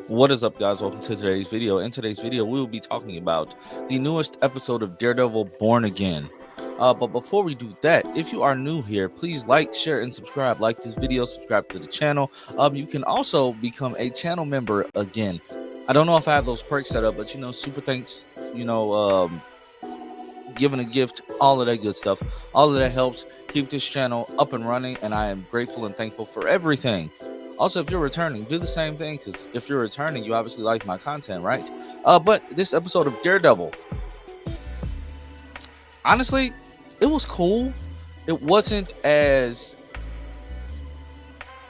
What is up, guys? Welcome to today's video. In today's video, we will be talking about the newest episode of Daredevil Born Again. But before we do that, if you are new here, please like, share, and subscribe. Like this video, subscribe to the channel. You can also become a channel member again. I don't know if I have those perks set up, but super thanks, giving a gift, all of that good stuff. All of that helps keep this channel up and running, and I am grateful and thankful for everything. Also, if you're returning, do the same thing, because if you're returning, you obviously like my content, right? But this episode of Daredevil, honestly, it was cool. It wasn't as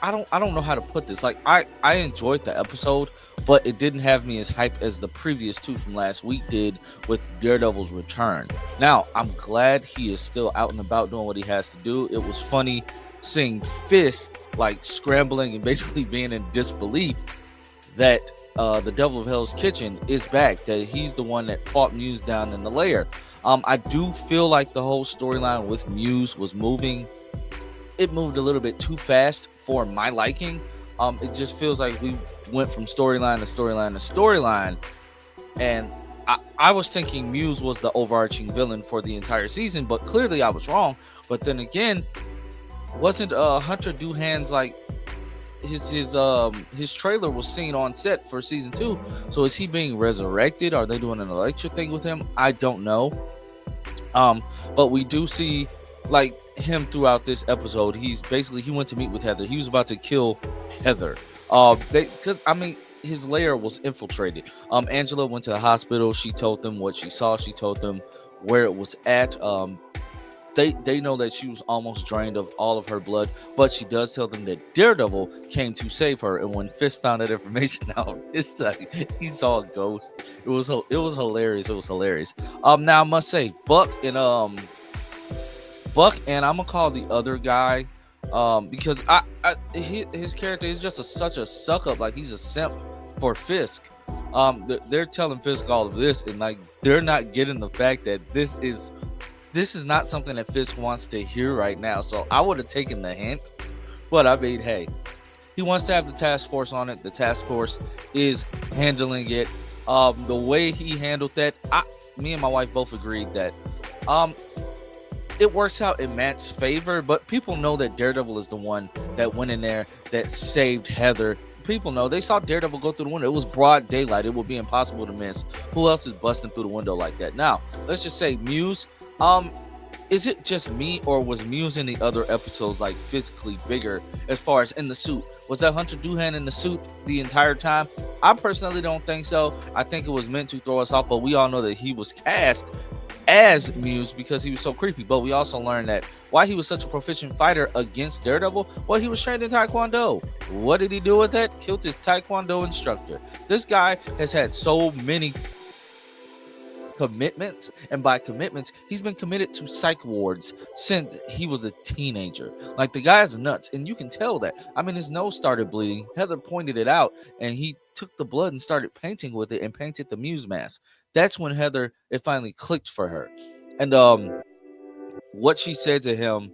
I don't know how to put this. Like, I enjoyed the episode, but it didn't have me as hyped as the previous two from last week did with Daredevil's return. Now, I'm glad he is still out and about doing what he has to do. It was funny seeing Fisk like scrambling and basically being in disbelief that the Devil of Hell's Kitchen is back, that he's the one that fought Muse down in the lair. I do feel like the whole storyline with Muse was moving. It moved a little bit too fast for my liking. It just feels like we went from storyline to storyline to storyline, and I was thinking Muse was the overarching villain for the entire season, but clearly I was wrong. But then again, wasn't Hunter Doohan's like his trailer was seen on set for season 2? So is he being resurrected? Are they doing an electric thing with him? I don't know. But we do see like him throughout this episode. He went to meet with Heather. He was about to kill Heather. Because his lair was infiltrated. Angela went to the hospital. She told them what she saw. She told them where it was at. They know that she was almost drained of all of her blood, but she does tell them that Daredevil came to save her. And when Fisk found that information out, it's like he saw a ghost. It was hilarious. It was hilarious. Now I must say, Buck and I'm gonna call the other guy, because his character is just such a suck up. Like, he's a simp for Fisk. They're telling Fisk all of this, and like they're not getting the fact that this is not something that Fisk wants to hear right now. So I would have taken the hint, but I mean, hey, he wants to have the task force on it. The task force is handling it. The way he handled that, me and my wife both agreed that it works out in Matt's favor, but people know that Daredevil is the one that went in there that saved Heather. People know. They saw Daredevil go through the window. It was broad daylight. It would be impossible to miss. Who else is busting through the window like that? Now, let's just say Muse. Is it just me, or was Muse in the other episodes like physically bigger as far as in the suit? Was that Hunter Doohan in the suit the entire time? I personally don't think so. I think it was meant to throw us off, but we all know that he was cast as Muse because he was so creepy. But we also learned that why he was such a proficient fighter against Daredevil, well, he was trained in Taekwondo. What did he do with that? Killed his Taekwondo instructor. This guy has had so many commitments, and by commitments, he's been committed to psych wards since he was a teenager. Like, the guy's nuts, and you can tell that. I mean, his nose started bleeding. Heather pointed it out, and he took the blood and started painting with it and painted the Muse mask. That's when Heather, it finally clicked for her. And what she said to him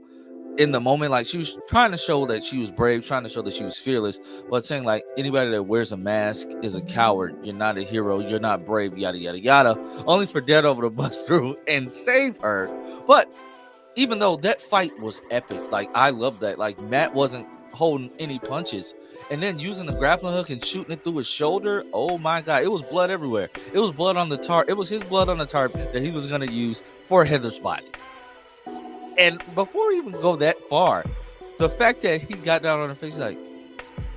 in the moment, like, she was trying to show that she was brave, trying to show that she was fearless, but saying like, anybody that wears a mask is a coward. You're not a hero. You're not brave. Yada yada yada. Only for Daredevil to bust through and save her. But even though that fight was epic, like, I love that. Like, Matt wasn't holding any punches, and then using the grappling hook and shooting it through his shoulder. Oh my god, it was blood everywhere. It was blood on the tarp. It was his blood on the tarp that he was going to use for Heather's body. And before we even go that far, the fact that he got down on her face, like,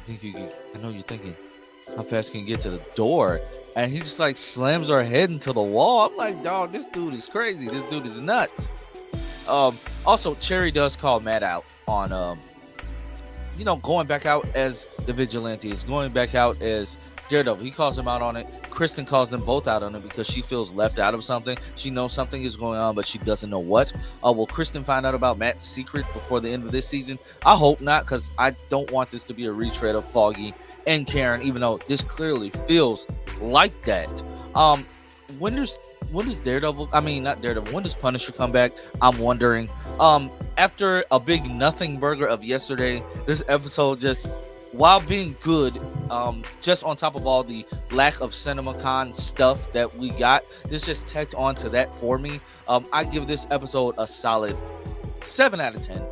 I know you're thinking, how fast can you get to the door? And he just like slams her head into the wall. I'm like, dog, this dude is crazy. This dude is nuts. Also, Cherry does call Matt out on, going back out as the vigilante, is going back out as Daredevil. He calls him out on it. Kristen calls them both out on it because she feels left out of something. She knows something is going on, but she doesn't know what. Will Kristen find out about Matt's secret before the end of this season? I hope not, because I don't want this to be a retread of Foggy and Karen, even though this clearly feels like that. When does Daredevil, not Daredevil, when does Punisher come back? I'm wondering. After a big nothing burger of yesterday, this episode just while being good, just on top of all the lack of CinemaCon stuff that we got, this just tacked on to that for me. I give this episode a solid 7 out of 10.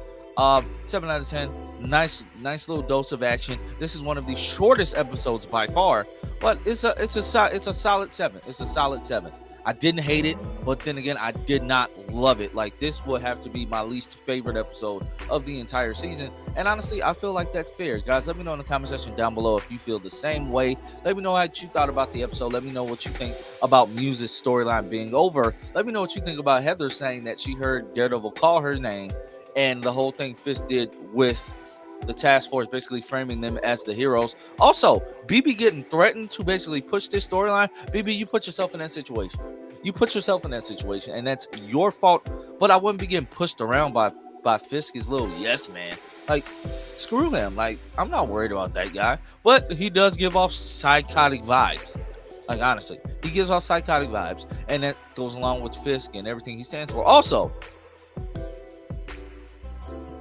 7 out of 10. Nice little dose of action. This is one of the shortest episodes by far, but it's a solid 7. It's a solid 7. I didn't hate it, but then again, I did not love it. Like, this would have to be my least favorite episode of the entire season. And honestly, I feel like that's fair. Guys, let me know in the comment section down below if you feel the same way. Let me know what you thought about the episode. Let me know what you think about Muse's storyline being over. Let me know what you think about Heather saying that she heard Daredevil call her name, and the whole thing Fisk did with the task force, basically framing them as the heroes. Also, BB getting threatened to basically push this storyline. BB, you put yourself in that situation. You put yourself in that situation, and that's your fault. But I wouldn't be getting pushed around by Fisk's little yes man. Like, screw him. Like, I'm not worried about that guy. But he does give off psychotic vibes. Like, honestly, he gives off psychotic vibes, and that goes along with Fisk and everything he stands for. Also,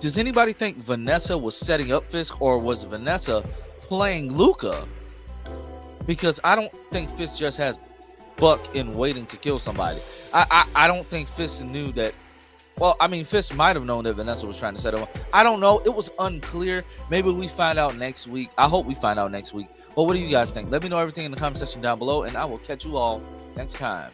does anybody think Vanessa was setting up Fisk, or was Vanessa playing Luca? Because I don't think Fisk just has Buck in waiting to kill somebody. I don't think Fisk knew that. Well, I mean, Fisk might have known that Vanessa was trying to set him up. I don't know. It was unclear. Maybe we find out next week. I hope we find out next week. But what do you guys think? Let me know everything in the comment section down below, and I will catch you all next time.